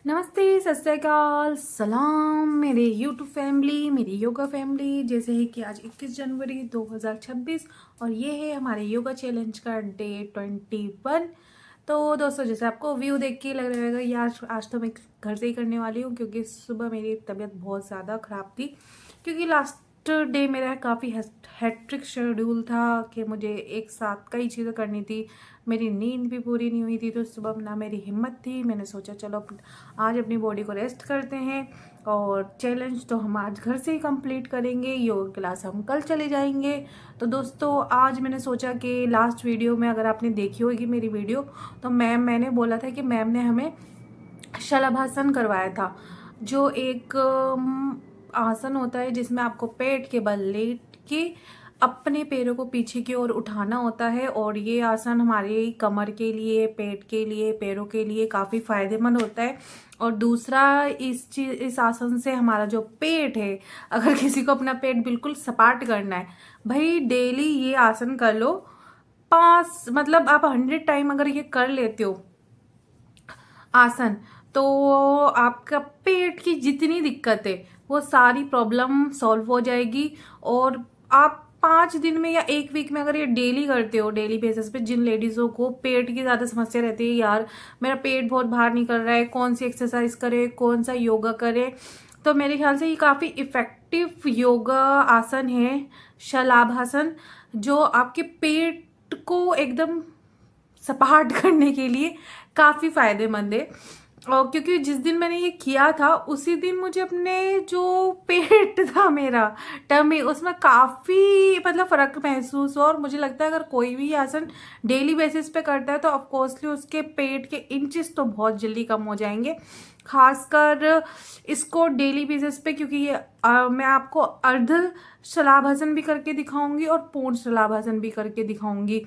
नमस्ते, सत श्री अकाल, सलाम मेरे यूट्यूब फैमिली, मेरी योगा फैमिली। जैसे है कि आज 21 जनवरी 2026 और ये है हमारे योगा चैलेंज का डे 21। तो दोस्तों, जैसे आपको व्यू देख के लग रहा होगा ये आज तो मैं घर से ही करने वाली हूँ, क्योंकि सुबह मेरी तबीयत बहुत ज़्यादा ख़राब थी। क्योंकि लास्ट डे मेरा काफ़ी हैट्रिक शेड्यूल था कि मुझे एक साथ कई चीज़ें करनी थी। मेरी नींद भी पूरी नहीं हुई थी, तो सुबह ना मेरी हिम्मत थी। मैंने सोचा चलो आज अपनी बॉडी को रेस्ट करते हैं, और चैलेंज तो हम आज घर से ही कंप्लीट करेंगे, योगा क्लास हम कल चले जाएंगे। तो दोस्तों, आज मैंने सोचा कि लास्ट वीडियो में अगर आपने देखी होगी मेरी वीडियो, तो मैंने बोला था कि मैम ने हमें शलभासन करवाया था, जो एक आसन होता है जिसमें आपको पेट के बल लेट के अपने पैरों को पीछे की ओर उठाना होता है। और ये आसन हमारे कमर के लिए, पेट के लिए, पैरों के लिए काफ़ी फायदेमंद होता है। और दूसरा, इस आसन से हमारा जो पेट है, अगर किसी को अपना पेट बिल्कुल सपाट करना है, भाई डेली ये आसन कर लो। मतलब आप 100 टाइम अगर ये कर लेते हो आसन, तो आपका पेट की जितनी दिक्कत है वो सारी प्रॉब्लम सॉल्व हो जाएगी। और आप 5 दिन में या एक वीक में अगर ये डेली करते हो, डेली बेसिस पे, जिन लेडीज़ों को पेट की ज़्यादा समस्या रहती है, यार मेरा पेट बहुत बाहर निकल रहा है, कौन सी एक्सरसाइज करे, कौन सा योगा करे, तो मेरे ख्याल से ये काफ़ी इफ़ेक्टिव योगा आसन है शलाभासन, जो आपके पेट को एकदम सपाट करने के लिए काफ़ी फायदेमंद है। और क्योंकि जिस दिन मैंने ये किया था उसी दिन मुझे अपने जो पेट था मेरा, टमी, उसमें काफ़ी मतलब फ़र्क महसूस हुआ। और मुझे लगता है अगर कोई भी आसन डेली बेसिस पे करता है तो ऑफकोर्सली उसके पेट के इंचेस तो बहुत जल्दी कम हो जाएंगे। खासकर इसको डेली बेसिस पे, क्योंकि ये मैं आपको अर्ध शलाभासन भी करके दिखाऊंगी और पूर्ण शलाभासन भी करके दिखाऊंगी।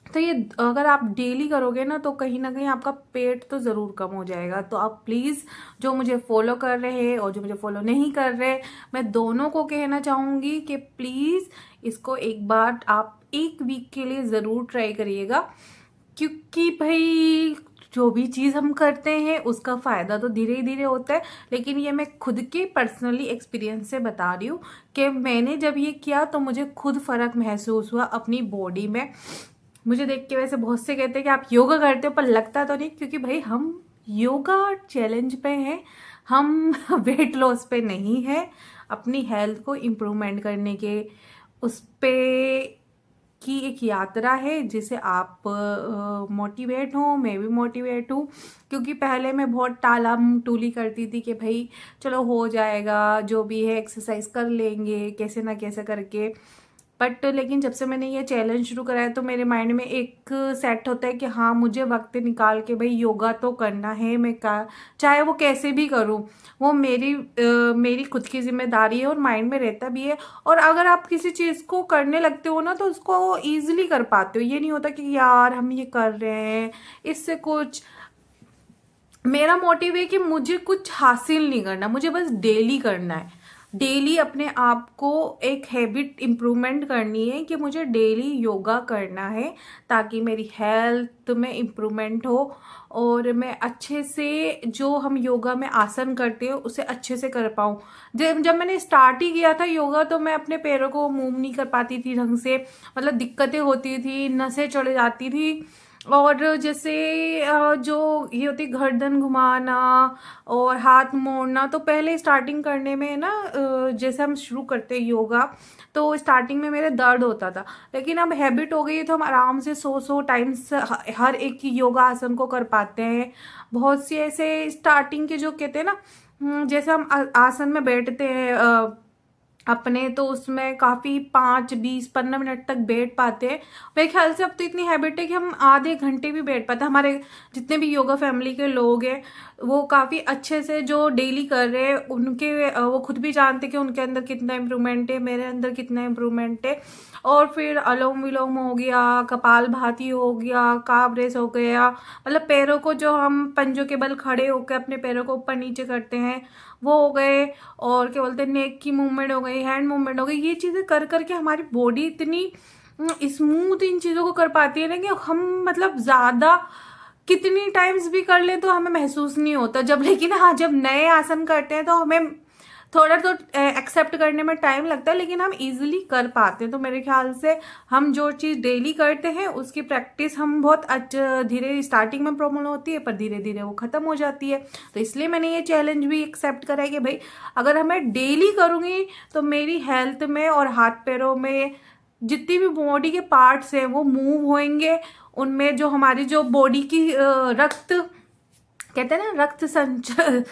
तो ये अगर आप डेली करोगे ना, तो कहीं ना कहीं आपका पेट तो ज़रूर कम हो जाएगा। तो आप प्लीज़, जो मुझे फॉलो कर रहे हैं और जो मुझे फॉलो नहीं कर रहे, मैं दोनों को कहना चाहूँगी कि प्लीज़ इसको एक बार आप एक वीक के लिए ज़रूर ट्राई करिएगा। क्योंकि भाई जो भी चीज़ हम करते हैं उसका फ़ायदा तो धीरे धीरे होता है, लेकिन ये मैं खुद के पर्सनली एक्सपीरियंस से बता रही हूँ कि मैंने जब ये किया तो मुझे खुद फ़र्क महसूस हुआ अपनी बॉडी में। मुझे देख के वैसे बहुत से कहते हैं कि आप योगा करते हो, पर लगता तो नहीं, क्योंकि भाई हम योगा चैलेंज पे हैं, हम वेट लॉस पे नहीं है, अपनी हेल्थ को इम्प्रूवमेंट करने के उस पे की एक यात्रा है, जिसे आप मोटिवेट हो, मैं भी मोटिवेट हूँ। क्योंकि पहले मैं बहुत टालम टूली करती थी कि भाई चलो हो जाएगा, जो भी है एक्सरसाइज कर लेंगे कैसे ना कैसे करके। बट लेकिन जब से मैंने ये चैलेंज शुरू करा है तो मेरे माइंड में एक सेट होता है कि हाँ, मुझे वक्त निकाल के भाई योगा तो करना है। मैं का चाहे वो कैसे भी करूँ, वो मेरी खुद की जिम्मेदारी है और माइंड में रहता भी है। और अगर आप किसी चीज़ को करने लगते हो ना, तो उसको ईजिली कर पाते हो। ये नहीं होता कि यार हम ये कर रहे हैं, इससे कुछ, मेरा मोटिव है कि मुझे कुछ हासिल नहीं करना, मुझे बस डेली करना है। डेली अपने आप को एक हैबिट इम्प्रूवमेंट करनी है कि मुझे डेली योगा करना है, ताकि मेरी हेल्थ में इम्प्रूवमेंट हो और मैं अच्छे से जो हम योगा में आसन करते हो उसे अच्छे से कर पाऊँ। जब मैंने स्टार्ट ही किया था योगा, तो मैं अपने पैरों को मूव नहीं कर पाती थी ढंग से, मतलब दिक्कतें होती थी, नसें चढ़ जाती थी। और जैसे जो ये होती गर्दन घुमाना और हाथ मोड़ना, तो पहले स्टार्टिंग करने में ना, जैसे हम शुरू करते हैं योगा, तो स्टार्टिंग में मेरे दर्द होता था। लेकिन अब हैबिट हो गई है तो हम आराम से 100 टाइम्स हर एक ही योगा आसन को कर पाते हैं। बहुत सी ऐसे स्टार्टिंग के जो कहते हैं ना, जैसे हम आसन में बैठते हैं अपने, तो उसमें काफ़ी 5, 20, 15 मिनट तक बैठ पाते हैं। मेरे ख्याल से अब तो इतनी हैबिट है कि हम आधे घंटे भी बैठ पाते हैं। हमारे जितने भी योगा फैमिली के लोग हैं, वो काफ़ी अच्छे से जो डेली कर रहे हैं, वो खुद भी जानते हैं कि उनके अंदर कितना इम्प्रूवमेंट है, मेरे अंदर कितना इम्प्रूवमेंट है। और फिर अनुलोम विलोम हो गया, कपाल भाती हो गया, काब रेस हो गया, मतलब पैरों को जो हम पंजों के बल खड़े होकर अपने पैरों को ऊपर नीचे करते हैं, वो हो गए। और क्या बोलते हैं, नेक की मूवमेंट हो गई, हैंड मूवमेंट हो गई। ये चीज़ें कर करके हमारी बॉडी इतनी स्मूथ इन चीज़ों को कर पाती है ना, कि हम मतलब ज़्यादा कितनी टाइम्स भी कर ले तो हमें महसूस नहीं होता जब, लेकिन हाँ जब नए आसन करते हैं तो हमें थोड़ा तो एक्सेप्ट करने में टाइम लगता है, लेकिन हम इजीली कर पाते हैं। तो मेरे ख्याल से हम जो चीज़ डेली करते हैं उसकी प्रैक्टिस हम बहुत धीरे, स्टार्टिंग में प्रॉब्लम होती है पर धीरे धीरे वो ख़त्म हो जाती है। तो इसलिए मैंने ये चैलेंज भी एक्सेप्ट करा है कि भाई अगर मैं डेली करूँगी तो मेरी हेल्थ में और हाथ पैरों में जितनी भी बॉडी के पार्ट्स हैं वो मूव होंगे, उनमें जो हमारी जो बॉडी की रक्त कहते हैं ना, रक्त संचल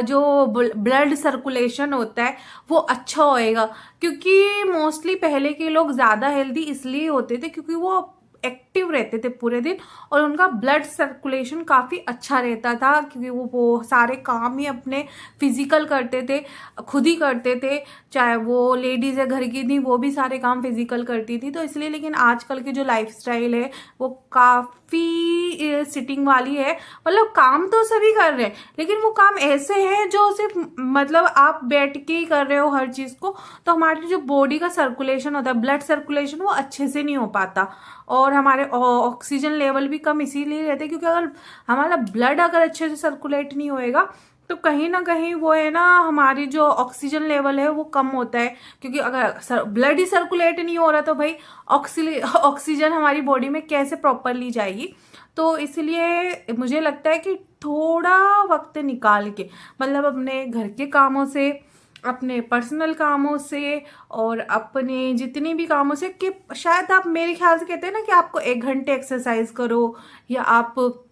जो ब्लड सर्कुलेशन होता है वो अच्छा होएगा। क्योंकि मोस्टली पहले के लोग ज़्यादा हेल्दी इसलिए होते थे क्योंकि वो एक्टिव रहते थे पूरे दिन और उनका ब्लड सर्कुलेशन काफ़ी अच्छा रहता था, क्योंकि वो सारे काम ही अपने फिजिकल करते थे, खुद ही करते थे। चाहे वो लेडीज़ है घर की थी वो भी सारे काम फिजिकल करती थी। तो इसलिए, लेकिन आजकल की जो लाइफस्टाइल है वो काफ़ी सिटिंग वाली है। मतलब काम तो सभी कर रहे हैं लेकिन वो काम ऐसे हैं जो सिर्फ मतलब आप बैठ के ही कर रहे हो हर चीज़ को, तो हमारी जो बॉडी का सर्कुलेशन होता है, ब्लड सर्कुलेशन, वो अच्छे से नहीं हो पाता और हमारे ऑक्सीजन लेवल भी कम इसीलिए रहते हैं क्योंकि अगर हमारा ब्लड अगर अच्छे से सर्कुलेट नहीं होएगा तो कहीं ना कहीं वो है ना, हमारी जो ऑक्सीजन लेवल है वो कम होता है। क्योंकि अगर ब्लड ही सर्कुलेट नहीं हो रहा तो भाई ऑक्सीजन हमारी बॉडी में कैसे प्रॉपरली जाएगी। तो इसलिए मुझे लगता है कि थोड़ा वक्त निकाल के, मतलब अपने घर के कामों से, अपने पर्सनल कामों से और अपने जितने भी कामों से, कि शायद आप, मेरे ख्याल से कहते हैं ना कि आपको 1 घंटे एक्सरसाइज करो या आप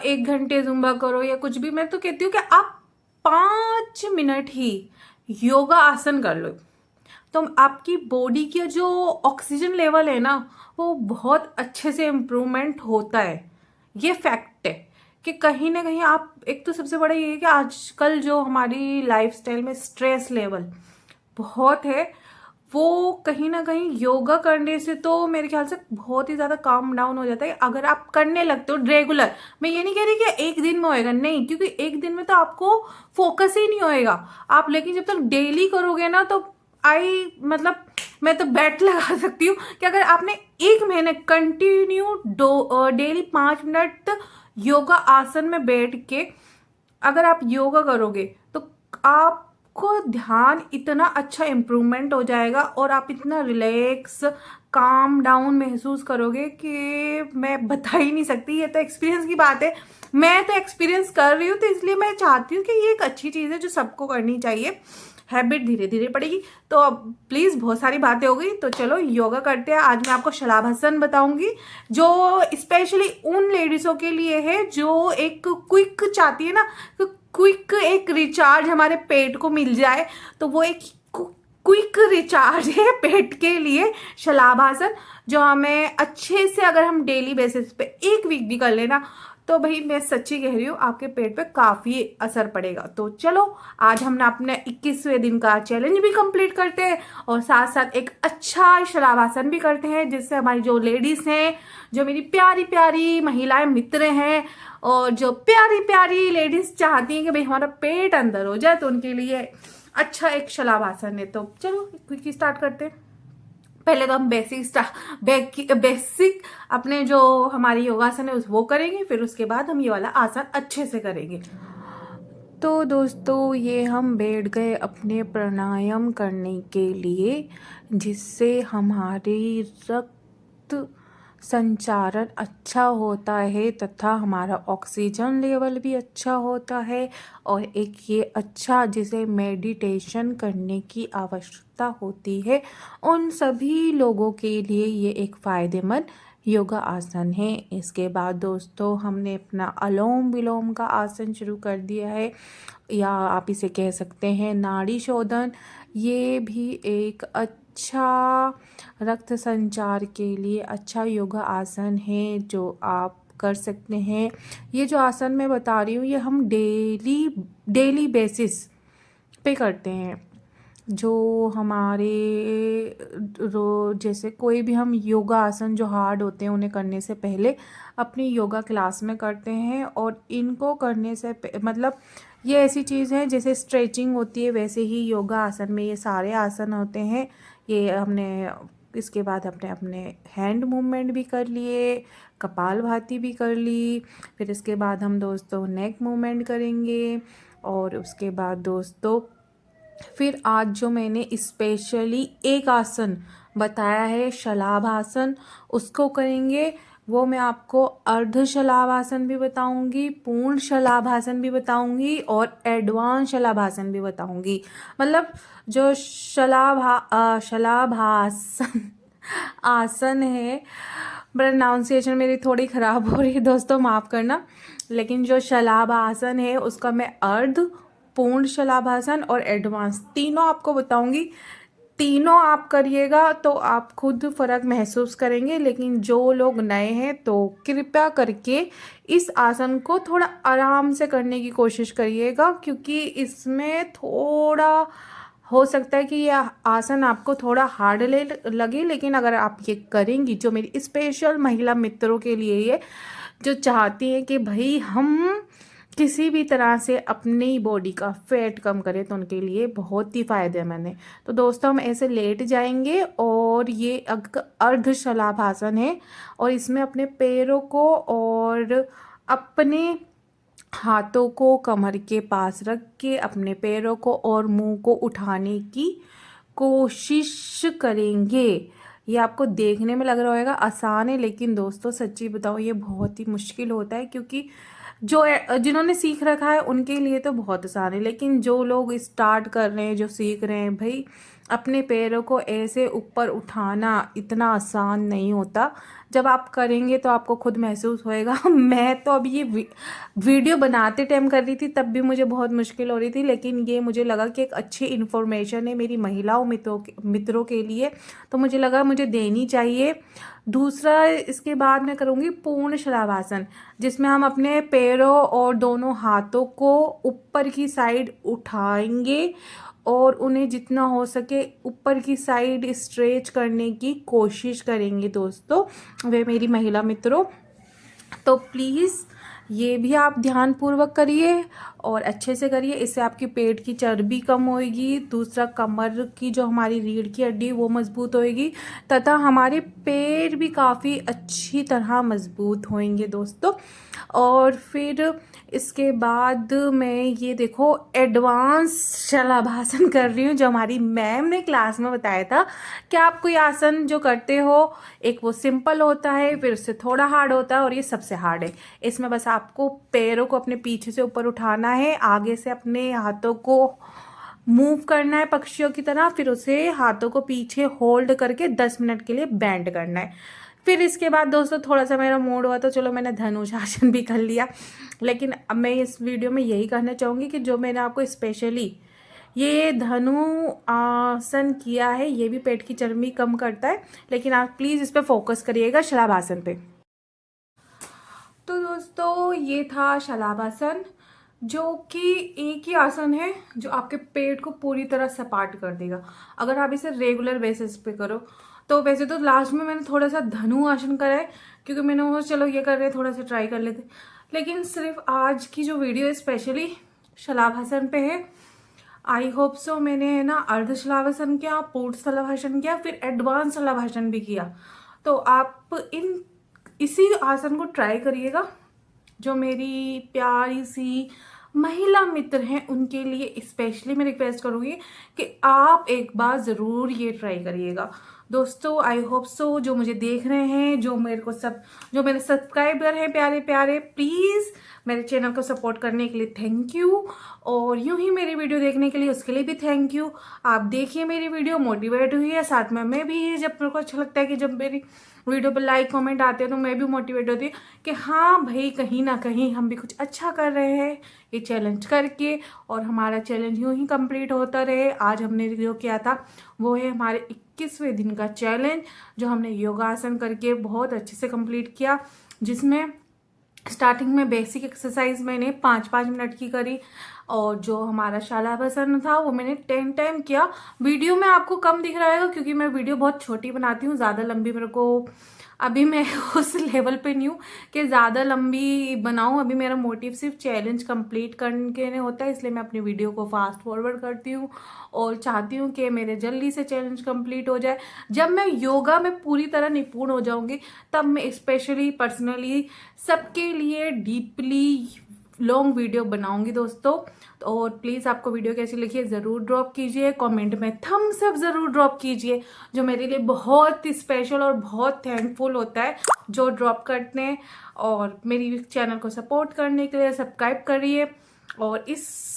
1 घंटे जुम्बा करो या कुछ भी, मैं तो कहती हूँ कि आप 5 मिनट ही योगा आसन कर लो तो आपकी बॉडी के जो ऑक्सीजन लेवल है ना वो बहुत अच्छे से इम्प्रूवमेंट होता है। ये फैक्ट है कि कहीं ना कहीं आप, एक तो सबसे बड़ा ये है कि आजकल जो हमारी लाइफस्टाइल में स्ट्रेस लेवल बहुत है, वो कहीं ना कहीं योगा करने से तो मेरे ख्याल से बहुत ही ज़्यादा काम डाउन हो जाता है अगर आप करने लगते हो रेगुलर। मैं ये नहीं कह रही कि एक दिन में होएगा, नहीं, क्योंकि एक दिन में तो आपको फोकस ही नहीं होएगा आप, लेकिन जब तक डेली करोगे ना तो मतलब मैं तो बेट लगा सकती हूँ कि अगर आपने 1 महीने कंटिन्यू डेली 5 मिनट योगा आसन में बैठ के अगर आप योगा करोगे तो आपको ध्यान इतना अच्छा इम्प्रूवमेंट हो जाएगा और आप इतना रिलैक्स, काम डाउन महसूस करोगे कि मैं बता ही नहीं सकती। ये तो एक्सपीरियंस की बात है, मैं तो एक्सपीरियंस कर रही हूँ, तो इसलिए मैं चाहती हूँ कि ये एक अच्छी चीज़ है जो सबको करनी चाहिए। हैबिट धीरे धीरे पड़ेगी। तो अब प्लीज़, बहुत सारी बातें हो गई, तो चलो योगा करते हैं। आज मैं आपको शलाभासन बताऊंगी जो स्पेशली उन लेडीज़ों के लिए है जो एक क्विक चाहती है ना, तो क्विक एक रिचार्ज हमारे पेट को मिल जाए, तो वो एक क्विक रिचार्ज है पेट के लिए शलाभासन, जो हमें अच्छे से अगर हम डेली बेसिस पे 1 वीक भी कर लेना तो भाई मैं सच्ची कह रही हूँ आपके पेट पे काफ़ी असर पड़ेगा। तो चलो आज हमने अपने 21वें दिन का चैलेंज भी कंप्लीट करते हैं और साथ साथ एक अच्छा शलाभासन भी करते हैं, जिससे हमारी जो लेडीज़ हैं, जो मेरी प्यारी प्यारी महिलाएं मित्र हैं और जो प्यारी प्यारी लेडीज़ चाहती हैं कि भाई हमारा पेट अंदर हो जाए, तो उनके लिए अच्छा एक शलाभासन है। तो चलो क्विक स्टार्ट करते हैं। पहले तो हम बेसिक अपने जो हमारी योगासन है वो करेंगे, फिर उसके बाद हम ये वाला आसन अच्छे से करेंगे। तो दोस्तों ये हम बैठ गए अपने प्राणायाम करने के लिए, जिससे हमारी रक्त संचारण अच्छा होता है तथा हमारा ऑक्सीजन लेवल भी अच्छा होता है। और एक ये अच्छा, जिसे मेडिटेशन करने की आवश्यकता होती है, उन सभी लोगों के लिए ये एक फ़ायदेमंद योगा आसन है। इसके बाद दोस्तों हमने अपना अलोम विलोम का आसन शुरू कर दिया है, या आप इसे कह सकते हैं नाड़ी शोधन। ये भी एक अच्छा रक्त संचार के लिए अच्छा योगा आसन है जो आप कर सकते हैं। ये जो आसन मैं बता रही हूँ ये हम डेली बेसिस पे करते हैं। जो हमारे जैसे कोई भी हम योगा आसन जो हार्ड होते हैं उन्हें करने से पहले अपनी योगा क्लास में करते हैं, और इनको करने से मतलब ये ऐसी चीज़ है जैसे स्ट्रेचिंग होती है वैसे ही योगा आसन में ये सारे आसन होते हैं। ये हमने इसके बाद हमने अपने हैंड मूवमेंट भी कर लिए, कपालभाति भी कर ली। फिर इसके बाद हम दोस्तों नेक मूवमेंट करेंगे। और उसके बाद दोस्तों फिर आज जो मैंने स्पेशली एक आसन बताया है शलाभासन, उसको करेंगे। वो मैं आपको अर्ध शलाभासन भी बताऊंगी, पूर्ण शलाभासन भी बताऊंगी और एडवांस शलाभासन भी बताऊंगी। मतलब जो शलाभासन आसन है, प्रोनाउंसिएशन मेरी थोड़ी ख़राब हो रही है दोस्तों, माफ़ करना। लेकिन जो शलाभासन है उसका मैं अर्ध, पूर्ण शलाभासन और एडवांस तीनों आपको बताऊंगी। तीनों आप करिएगा तो आप खुद फ़र्क महसूस करेंगे। लेकिन जो लोग नए हैं तो कृपया करके इस आसन को थोड़ा आराम से करने की कोशिश करिएगा, क्योंकि इसमें थोड़ा हो सकता है कि यह आसन आपको थोड़ा हार्ड लगे। लेकिन अगर आप ये करेंगी, जो मेरी स्पेशल महिला मित्रों के लिए ये जो चाहती हैं कि भाई हम किसी भी तरह से अपनी बॉडी का फैट कम करें, तो उनके लिए बहुत ही फ़ायदेमंद है। तो दोस्तों हम ऐसे लेट जाएंगे और ये अर्ध शलाभासन है और इसमें अपने पैरों को और अपने हाथों को कमर के पास रख के अपने पैरों को और मुंह को उठाने की कोशिश करेंगे। ये आपको देखने में लग रहा होगा आसान है, लेकिन दोस्तों सच्ची बताओ ये बहुत ही मुश्किल होता है। क्योंकि जो जिन्होंने सीख रखा है उनके लिए तो बहुत आसान है, लेकिन जो लोग स्टार्ट कर रहे हैं, जो सीख रहे हैं, भाई अपने पैरों को ऐसे ऊपर उठाना इतना आसान नहीं होता। जब आप करेंगे तो आपको खुद महसूस होएगा। मैं तो अभी ये वीडियो बनाते टाइम कर रही थी, तब भी मुझे बहुत मुश्किल हो रही थी, लेकिन ये मुझे लगा कि एक अच्छी इन्फॉर्मेशन है मेरी महिलाओं मित्रों के लिए, तो मुझे लगा मुझे देनी चाहिए। दूसरा इसके बाद मैं करूँगी पूर्ण शलाभासन, जिसमें हम अपने पैरों और दोनों हाथों को ऊपर की साइड उठाएंगे और उन्हें जितना हो सके ऊपर की साइड स्ट्रेच करने की कोशिश करेंगे दोस्तों, वे मेरी महिला मित्रों। तो प्लीज़ ये भी आप ध्यानपूर्वक करिए और अच्छे से करिए, इससे आपकी पेट की चर्बी कम होएगी। दूसरा कमर की जो हमारी रीढ़ की हड्डी वो मजबूत होएगी तथा हमारे पैर भी काफ़ी अच्छी तरह मजबूत होएंगे दोस्तों। और फिर इसके बाद मैं ये देखो एडवांस शलाभासन कर रही हूँ, जो हमारी मैम ने क्लास में बताया था कि आप कोई आसन जो करते हो, एक वो सिंपल होता है, फिर उससे थोड़ा हार्ड होता है और ये सबसे हार्ड है। इसमें बस आपको पैरों को अपने पीछे से ऊपर उठाना है, आगे से अपने हाथों को मूव करना है पक्षियों की तरह, फिर उसे हाथों को पीछे होल्ड करके 10 मिनट के लिए बैंड करना है। फिर इसके बाद दोस्तों थोड़ा सा मेरा मूड हुआ तो चलो मैंने धनुषासन भी कर लिया। लेकिन अब मैं इस वीडियो में यही कहना चाहूँगी कि जो मैंने आपको स्पेशली ये धनु आसन किया है, ये भी पेट की चर्बी कम करता है, लेकिन आप प्लीज़ इस पर फोकस करिएगा शलाभासन पे। तो दोस्तों ये था शलाभासन, जो कि एक ही आसन है जो आपके पेट को पूरी तरह सपाट कर देगा अगर आप इसे रेगुलर बेसिस पे करो। तो वैसे तो लास्ट में मैंने थोड़ा सा धनु आसन करा है, क्योंकि मैंने वो चलो ये कर रहे थोड़ा सा ट्राई कर लेते, लेकिन सिर्फ आज की जो वीडियो स्पेशली शलाभासन पे है। आई होप सो मैंने है ना अर्ध शलाभासन किया, पूर्ण शलाभासन किया, फिर एडवांस शलाभासन भी किया। तो आप इसी आसन को ट्राई करिएगा। जो मेरी प्यारी सी महिला मित्र हैं उनके लिए स्पेशली मैं रिक्वेस्ट करूँगी कि आप एक बार ज़रूर ये ट्राई करिएगा दोस्तों। आई होप सो जो मुझे देख रहे हैं, जो मेरे सब्सक्राइबर हैं प्यारे प्यारे, प्लीज़ मेरे चैनल को सपोर्ट करने के लिए थैंक यू, और यूं ही मेरी वीडियो देखने के लिए उसके लिए भी थैंक यू। आप देखिए मेरी वीडियो, मोटिवेट हुई है, साथ में मैं भी, जब मेरे को अच्छा लगता है कि जब मेरी वीडियो पर लाइक कमेंट आते हैं तो मैं भी मोटिवेट होती हूँ कि हाँ भाई कहीं ना कहीं हम भी कुछ अच्छा कर रहे हैं ये चैलेंज करके, और हमारा चैलेंज यूं ही कंप्लीट होता रहे। आज हमने जो किया था वो है हमारे 21वें दिन का चैलेंज, जो हमने योगासन करके बहुत अच्छे से कंप्लीट किया, जिसमें स्टार्टिंग में बेसिक एक्सरसाइज मैंने 5-5 मिनट की करी, और जो हमारा शालाभसन था वो मैंने 10 टाइम किया। वीडियो में आपको कम दिख रहा है क्योंकि मैं वीडियो बहुत छोटी बनाती हूँ, ज़्यादा लंबी मेरे को अभी मैं उस लेवल पे नहीं हूँ कि ज़्यादा लंबी बनाऊँ। अभी मेरा मोटिव सिर्फ चैलेंज कंप्लीट करने के लिए होता है, इसलिए मैं अपनी वीडियो को फास्ट फॉरवर्ड करती हूँ और चाहती हूँ कि मेरे जल्दी से चैलेंज कंप्लीट हो जाए। जब मैं योगा में पूरी तरह निपुण हो जाऊँगी तब मैं स्पेशली पर्सनली सबके लिए डीपली लॉन्ग वीडियो बनाऊंगी दोस्तों। और प्लीज़ आपको वीडियो कैसी लगी है ज़रूर ड्रॉप कीजिए, कमेंट में थम्स अप ज़रूर ड्रॉप कीजिए, जो मेरे लिए बहुत स्पेशल और बहुत थैंकफुल होता है जो ड्रॉप करते हैं। और मेरी चैनल को सपोर्ट करने के लिए सब्सक्राइब करिए और इस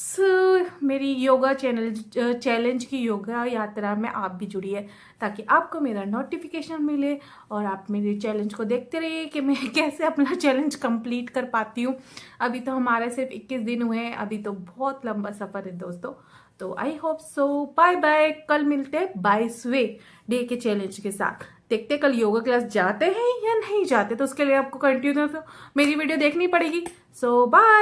मेरी योगा चैलेंज की योगा यात्रा में आप भी जुड़िए ताकि आपको मेरा नोटिफिकेशन मिले और आप मेरे चैलेंज को देखते रहिए कि मैं कैसे अपना चैलेंज कंप्लीट कर पाती हूँ। अभी तो हमारे सिर्फ 21 दिन हुए हैं, अभी तो बहुत लंबा सफ़र है दोस्तों। तो I hope so, bye bye. कल मिलते हैं 22वें डे के चैलेंज के साथ। देखते कल योगा क्लास जाते हैं या नहीं जाते, तो उसके लिए आपको कंटिन्यू मेरी वीडियो देखनी पड़ेगी। सो बाय।